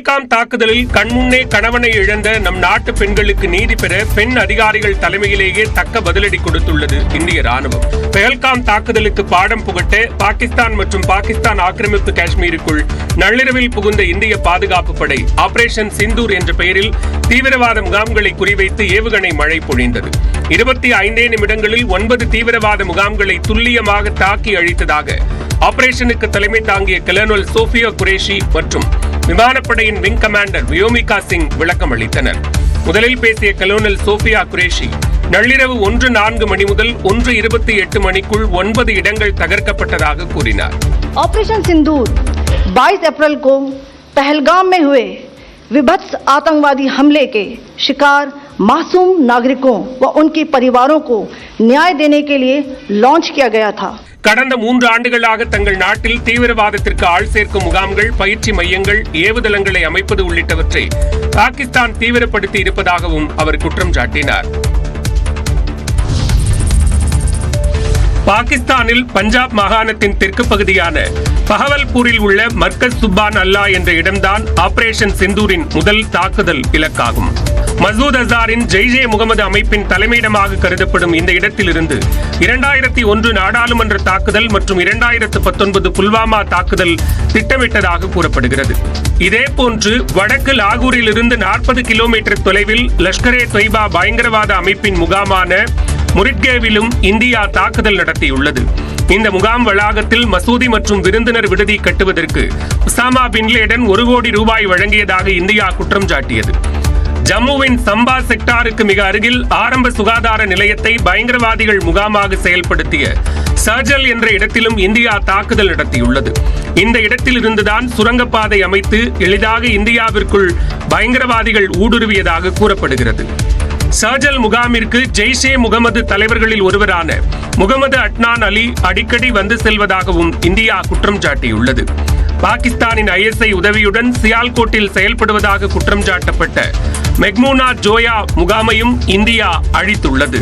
பெஹல்காம் தாக்குதலில் கண்முன்னே கணவனை இழந்த நம் நாட்டு பெண்களுக்கு நீதி பெற பெண் அதிகாரிகள் தலைமையிலேயே தக்க பதிலடி கொடுத்துள்ளது இந்திய ராணுவம். பெஹல்காம் தாக்குதலுக்கு பாடம் புகட்ட பாகிஸ்தான் மற்றும் பாகிஸ்தான் ஆக்கிரமிப்பு காஷ்மீருக்குள் நள்ளிரவில் புகுந்த இந்திய பாதுகாப்பு படை ஆபரேஷன் சிந்தூர் என்ற பெயரில் தீவிரவாத முகாம்களை குறிவைத்து ஏவுகணை மழை பொழிந்தது. 25 நிமிடங்களில் 9 தீவிரவாத முகாம்களை துல்லியமாக தாக்கி அழித்ததாக ஆபரேஷனுக்கு தலைமை தாங்கிய கலோனல் சோஃபியா குரேஷி மற்றும் விமானப்படையின் விங் கமாண்டர் வியோமிகா சிங் விளக்கம் அளித்தனர். முதலில் பேசிய கலோனல் சோஃபியா குரேஷி, நள்ளிரவு 1:04 மணி முதல் 1:28 மணிக்குள் 9 இடங்கள் தகர்க்கப்பட்டதாக கூறினார். ऑपरेशन सिंदूर 22 अप्रैल को पहलगाम में हुए विभत्स आतंकवादी हमले के शिकार मासूम नागरिकों व उनके परिवारों को न्याय देने के लिए लॉन्च किया गया था. கடந்த 3 ஆண்டுகளாக தங்கள் நாட்டில் தீவிரவாதத்திற்கு ஆள் சேர்க்கும் முகாம்கள், பயிற்சி மையங்கள், ஏவுதளங்களை அமைப்பது உள்ளிட்டவற்றை பாகிஸ்தான் தீவிரப்படுத்தி இருப்பதாகவும் அவர் குற்றம் சாட்டினார். பாகிஸ்தானில் பஞ்சாப் மாகாணத்தின் தெற்கு பகுதியான பஹவல்பூரில் உள்ள மர்கஸ் சுப்பான் அல்லா என்ற இடம்தான் ஆபரேஷன் சிந்தூரின் முதல் தாக்குதல் இலக்காகும். மசூத் அசாரின் ஜெய்ஷே முகமது அமைப்பின் தலைமையிடமாக கருதப்படும் இந்த இடத்திலிருந்து 2001 நாடாளுமன்ற தாக்குதல் மற்றும் 2019 புல்வாமா தாக்குதல் திட்டமிட்டதாக கூறப்படுகிறது. இதேபோன்று வடக்கு லாகூரில் இருந்து 40 கிலோமீட்டர் தொலைவில் லஷ்கரே தொய்பா பயங்கரவாத அமைப்பின் முகாமான முரிட்கேவிலும் இந்தியா தாக்குதல் நடத்தியுள்ளது. இந்த முகாம் வளாகத்தில் மசூதி மற்றும் விருந்தினர் விடுதி கட்டுவதற்கு உசாமா பின் லேடன் 1 கோடி ரூபாய் வழங்கியதாக இந்தியா குற்றம் சாட்டியது. ஜம்முவின் சம்பா செக்டாருக்கு மிக அருகில் ஆரம்ப சுகாதார நிலையத்தை பயங்கரவாதிகள் முகாமாக செயல்படுத்திய சர்ஜல் என்ற இடத்திலும் இந்தியா தாக்குதல் நடத்தியுள்ளது. இந்த இடத்தில் இருந்துதான் சுரங்கப்பாதை அமைத்து எளிதாக இந்தியாவிற்குள் பயங்கரவாதிகள் ஊடுருவியதாக கூறப்படுகிறது. சர்ஜல் முகாமிற்கு ஜெய்ஷே முகமது தலைவர்களில் ஒருவரான முகமது அட்னான் அலி அடிக்கடி வந்து செல்வதாகவும் இந்தியா குற்றம் சாட்டியுள்ளது. பாகிஸ்தானின் ISI உதவியுடன் சியால்கோட்டில் செயல்படுவதாக குற்றம் சாட்டப்பட்ட மெக்மூனா ஜோயா முகாமையும் இந்தியா அழித்துள்ளது.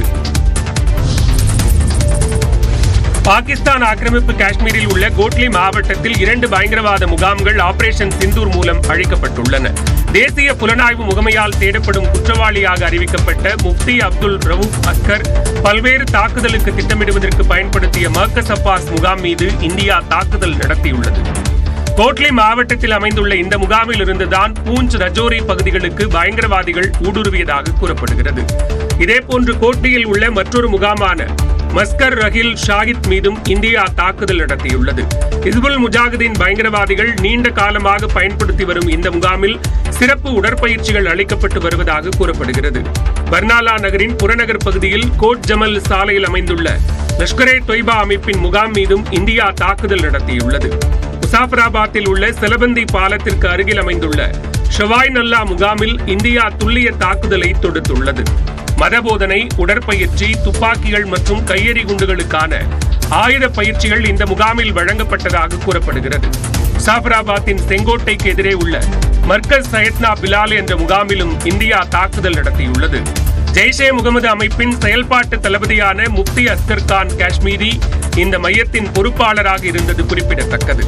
பாகிஸ்தான் ஆக்கிரமிப்பு காஷ்மீரில் உள்ள கோட்லி மாவட்டத்தில் 2 பயங்கரவாத முகாம்கள் ஆபரேஷன் சிந்தூர் மூலம் அழிக்கப்பட்டுள்ளன. தேசிய புலனாய்வு முகமையால் தேடப்படும் குற்றவாளியாக அறிவிக்கப்பட்ட முப்தி அப்துல் ரவூப் அஸ்கர் பல்வேறு தாக்குதலுக்கு திட்டமிடுவதற்கு பயன்படுத்திய மர்கஸ் அப்பாஸ் முகாம் மீது இந்தியா தாக்குதல் நடத்தியுள்ளது. கோட்லி மாவட்டத்தில் அமைந்துள்ள இந்த முகாமில் இருந்துதான் பூஞ்ச் ரஜோரி பகுதிகளுக்கு பயங்கரவாதிகள் ஊடுருவியதாக கூறப்படுகிறது. இதேபோன்று கோட்லியில் உள்ள மற்றொரு முகாமான மஸ்கர் ரஹில் ஷாஹித் மீதும் இந்தியா தாக்குதல் நடத்தியுள்ளது. ஹிஸ்புல் முஜாஹிதீன் பயங்கரவாதிகள் நீண்ட காலமாக பயன்படுத்தி வரும் இந்த முகாமில் சிறப்பு உடற்பயிற்சிகள் அளிக்கப்பட்டு வருவதாக கூறப்படுகிறது. பர்னாலா நகரின் புறநகர் பகுதியில் கோட் ஜமல் சாலையில் அமைந்துள்ள லஷ்கரே தொய்பா அமைப்பின் முகாம் மீதும் இந்தியா தாக்குதல் நடத்தியுள்ளது. முசாஃபராபாத்தில் உள்ள செலபந்தி பாலத்திற்கு அருகில் அமைந்துள்ள ஷவாய் நல்லா முகாமில் இந்தியா துல்லிய தாக்குதலை தொடுத்துள்ளது. மதபோதனை, உடற்பயிற்சி, துப்பாக்கிகள் மற்றும் கையெறி குண்டுகளுக்கான ஆயுத பயிற்சிகள் இந்த முகாமில் வழங்கப்பட்டதாக கூறப்படுகிறது. முசாஃபராபாத்தின் செங்கோட்டைக்கு எதிரே உள்ள மர்கஸ் சையத்னா பிலால் என்ற முகாமிலும் இந்தியா தாக்குதல் நடத்தியுள்ளது. ஜெய்ஷே முகமது அமைப்பின் செயல்பாட்டு தளபதியான முப்தி அஸ்கர் கான் காஷ்மீரி இந்த மையத்தின் பொறுப்பாளராக இருந்தது குறிப்பிடத்தக்கது.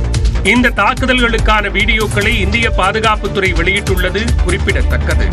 இந்த தாக்குதல்களுக்கான வீடியோக்களை இந்திய பாதுகாப்புத்துறை வெளியிட்டுள்ளது குறிப்பிடத்தக்கது.